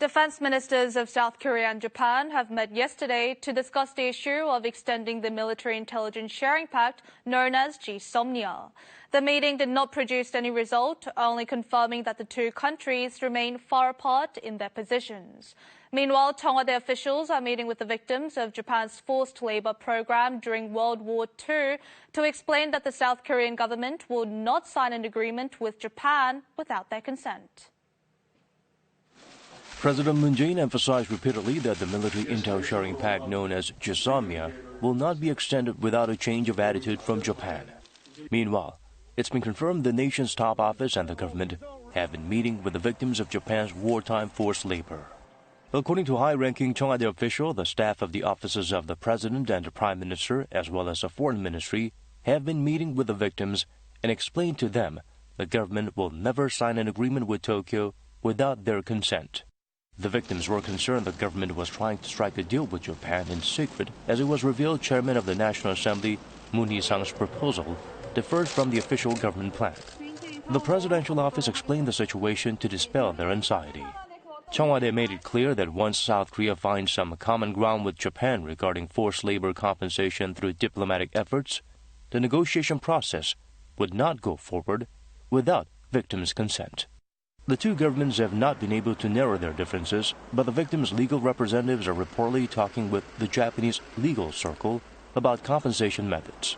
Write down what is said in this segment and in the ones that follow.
Defense ministers of South Korea and Japan have met yesterday to discuss the issue of extending the military intelligence sharing pact known as GSOMIA. The meeting did not produce any result, only confirming that the two countries remain far apart in their positions. Meanwhile, Cheong Wa Dae officials are meeting with the victims of Japan's forced labor program during World War II to explain that the South Korean government will not sign an agreement with Japan without their consent. President Moon Jae-in emphasized repeatedly that the military intel sharing pact known as GSOMIA will not be extended without a change of attitude from Japan. Meanwhile, it's been confirmed the nation's top office and the government have been meeting with the victims of Japan's wartime forced labor. According to high-ranking Cheong Wa Dae official, the staff of the offices of the President and the Prime Minister, as well as the Foreign Ministry, have been meeting with the victims and explained to them the government will never sign an agreement with Tokyo without their consent. The victims were concerned the government was trying to strike a deal with Japan in secret, as it was revealed Chairman of the National Assembly Moon Hee-sang's proposal differs from the official government plan. The presidential office explained the situation to dispel their anxiety. Cheong Wa Dae made it clear that once South Korea finds some common ground with Japan regarding forced labor compensation through diplomatic efforts, the negotiation process would not go forward without victims' consent. The two governments have not been able to narrow their differences, but the victims' legal representatives are reportedly talking with the Japanese legal circle about compensation methods.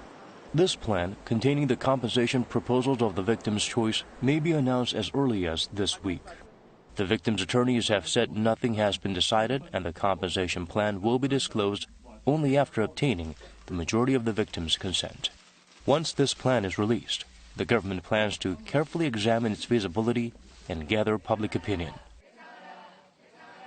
This plan, containing the compensation proposals of the victims' choice, may be announced as early as this week. The victims' attorneys have said nothing has been decided and the compensation plan will be disclosed only after obtaining the majority of the victims' consent. Once this plan is released, the government plans to carefully examine its feasibility and gather public opinion.